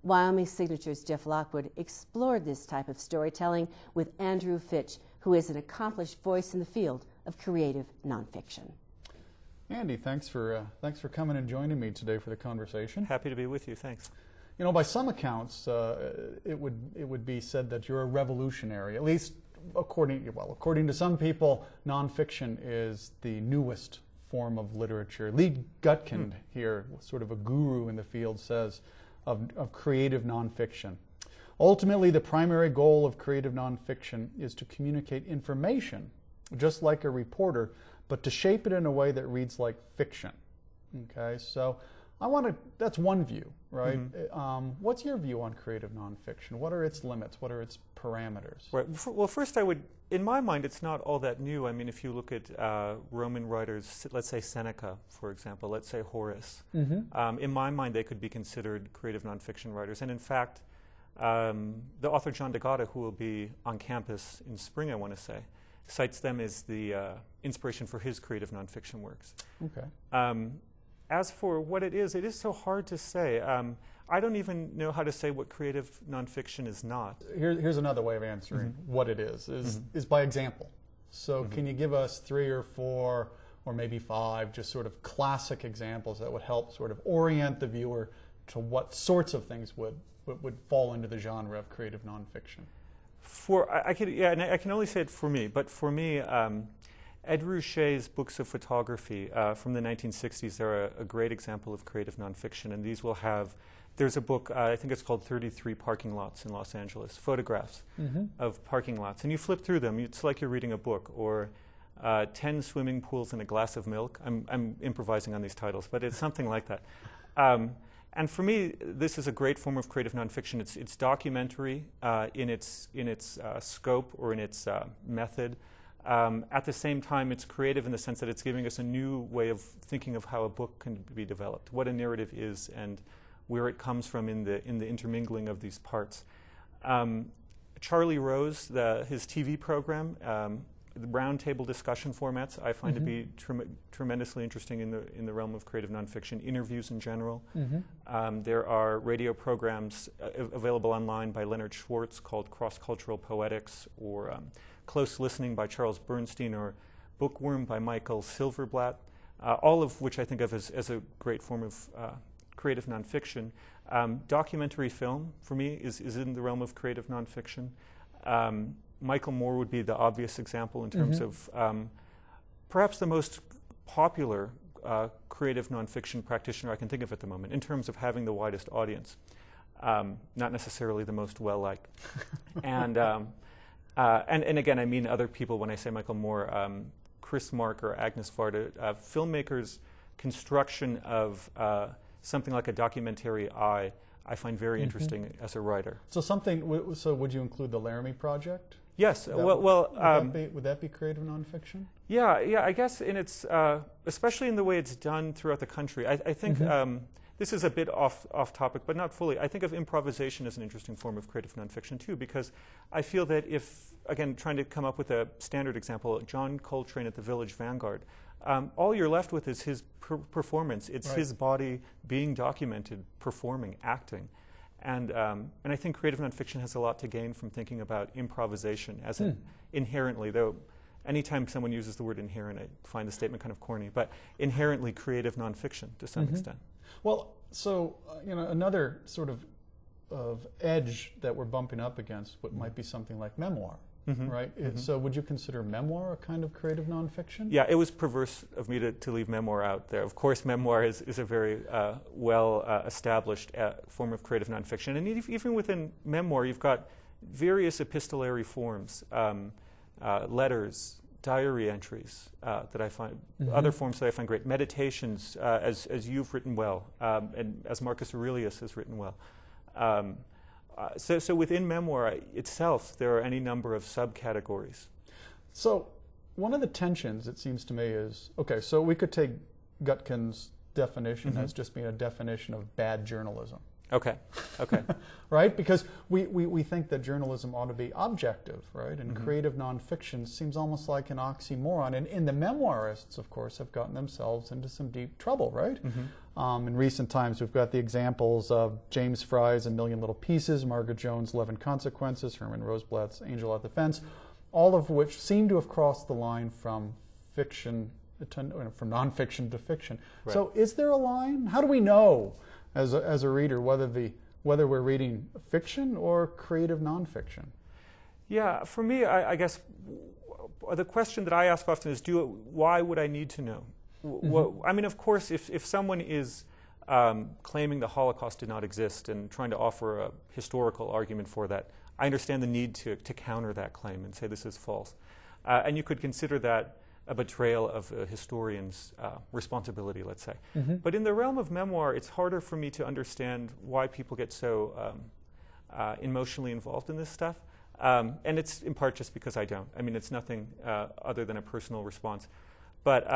Wyoming Signatures Jeff Lockwood explored this type of storytelling with Andy Fitch, who is an accomplished voice in the field of creative nonfiction. Andy, thanks for coming and joining me today for the conversation. Happy to be with you. Thanks. You know, by some accounts, it would be said that you're a revolutionary. At least according to some people, nonfiction is the newest form of literature. Lee Gutkind here, sort of a guru in the field, says of creative nonfiction. Ultimately, the primary goal of creative nonfiction is to communicate information, just like a reporter, but to shape it in a way that reads like fiction. Okay, so that's one view, right? What's your view on creative nonfiction? What are its limits? What are its parameters? Right. Well, first in my mind, it's not all that new. I mean, if you look at Roman writers, let's say Seneca, for example, let's say Horace, in my mind, they could be considered creative nonfiction writers. And in fact, the author John D'Agata, who will be on campus in spring, I want to say, cites them as the inspiration for his creative nonfiction works. Okay. As for what it is so hard to say. I don't even know how to say what creative nonfiction is not. Here's another way of answering what it is by example. So can you give us 3 or 4 or maybe 5 just sort of classic examples that would help sort of orient the viewer to what sorts of things would fall into the genre of creative nonfiction? I can only say it for me, but for me, Ed Ruscha's books of photography from the 1960s are a great example of creative nonfiction, and these will have, there's a book, I think it's called 33 Parking Lots in Los Angeles, photographs of parking lots, and you flip through them, it's like you're reading a book, or 10 swimming pools and a glass of milk. I'm improvising on these titles, but it's something like that. And for me, this is a great form of creative nonfiction. It's documentary in its scope or in its method. At the same time, it's creative in the sense that it's giving us a new way of thinking of how a book can be developed, what a narrative is, and where it comes from in the intermingling of these parts. Charlie Rose, his TV program, the roundtable discussion formats, I find to be tremendously interesting in the realm of creative nonfiction. Interviews in general. There are radio programs available online by Leonard Schwartz called Cross-Cultural Poetics, or Close Listening by Charles Bernstein, or Bookworm by Michael Silverblatt, all of which I think of as a great form of creative nonfiction. Documentary film, for me, is in the realm of creative nonfiction. Michael Moore would be the obvious example in terms of perhaps the most popular creative nonfiction practitioner I can think of at the moment, in terms of having the widest audience. Not necessarily the most well-liked. And again, I mean other people when I say Michael Moore, Chris Mark or Agnes Varda, filmmakers' construction of something like a documentary eye, I find very interesting as a writer. So would you include the Laramie Project? Yes. Would that be creative nonfiction? Yeah. I guess in its, especially in the way it's done throughout the country. I think this is a bit off topic, but not fully. I think of improvisation as an interesting form of creative nonfiction too, because I feel that if, again, trying to come up with a standard example, John Coltrane at the Village Vanguard, all you're left with is his performance. It's his body being documented, performing, acting. And I think creative nonfiction has a lot to gain from thinking about improvisation as inherently, though anytime someone uses the word inherent, I find the statement kind of corny, but inherently creative nonfiction to some extent. Well, so another sort of edge that we're bumping up against might be something like memoir. Right? So would you consider memoir a kind of creative nonfiction? Yeah, it was perverse of me to leave memoir out there. Of course, memoir is a very well-established form of creative nonfiction. And even within memoir, you've got various epistolary forms, letters, diary entries that I find, other forms that I find great, meditations, as you've written well, and as Marcus Aurelius has written well. So within memoir itself, there are any number of subcategories. So one of the tensions, it seems to me, is, okay, so we could take Gutkind's definition as just being a definition of bad journalism. Okay. Okay. Right? Because we think that journalism ought to be objective, right? And Mm-hmm. creative nonfiction seems almost like an oxymoron. And the memoirists, of course, have gotten themselves into some deep trouble, right? Mm-hmm. In recent times, we've got the examples of James Fry's A Million Little Pieces, Margaret Jones' 11 Consequences, Herman Roseblatt's Angel at the Fence, all of which seem to have crossed the line from fiction, from nonfiction to fiction. Right. So is there a line? How do we know as a reader whether we're reading fiction or creative nonfiction? Yeah, for me, I guess the question that I ask often is, why would I need to know? I mean, of course, if someone is claiming the Holocaust did not exist and trying to offer a historical argument for that, I understand the need to counter that claim and say this is false. And you could consider that a betrayal of a historian's responsibility, let's say. But in the realm of memoir, it's harder for me to understand why people get so emotionally involved in this stuff. And it's in part just because I don't. I mean, it's nothing other than a personal response. But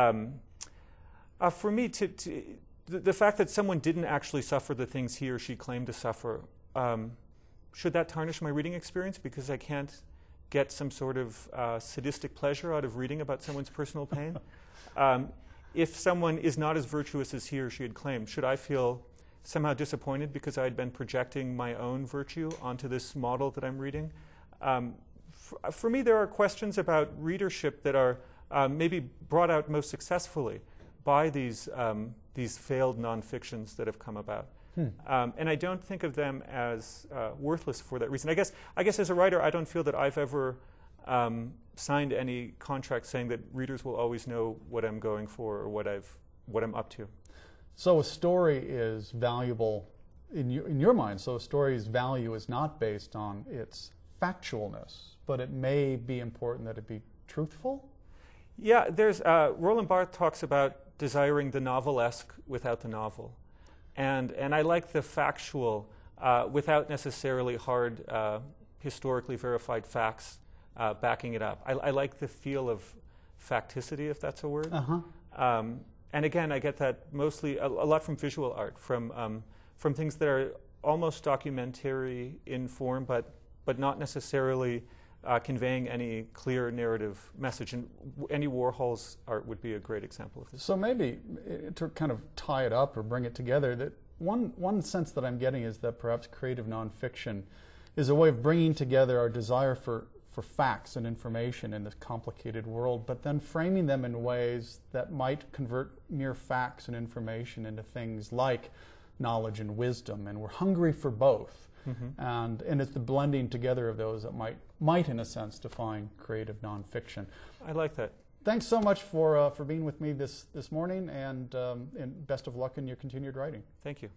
for me, the fact that someone didn't actually suffer the things he or she claimed to suffer, should that tarnish my reading experience because I can't get some sort of sadistic pleasure out of reading about someone's personal pain? If someone is not as virtuous as he or she had claimed, should I feel somehow disappointed because I had been projecting my own virtue onto this model that I'm reading? For me, there are questions about readership that are maybe brought out most successfully by these failed nonfictions that have come about. And I don't think of them as worthless for that reason. I guess as a writer, I don't feel that I've ever signed any contract saying that readers will always know what I'm going for or what I'm up to. So a story is valuable in your mind. So a story's value is not based on its factualness, but it may be important that it be truthful? Yeah, there's Roland Barthes talks about desiring the novelesque without the novel. And I like the factual without necessarily hard, historically verified facts backing it up. I like the feel of facticity, if that's a word. And again, I get that mostly a lot from visual art, from things that are almost documentary in form, but not necessarily conveying any clear narrative message. And Andy Warhol's art would be a great example of this. So maybe to kind of tie it up or bring it together, that one sense that I'm getting is that perhaps creative nonfiction is a way of bringing together our desire for facts and information in this complicated world, but then framing them in ways that might convert mere facts and information into things like knowledge and wisdom. And we're hungry for both. And it's the blending together of those that might in a sense define creative nonfiction. I like that. Thanks so much for being with me this morning, and best of luck in your continued writing. Thank you.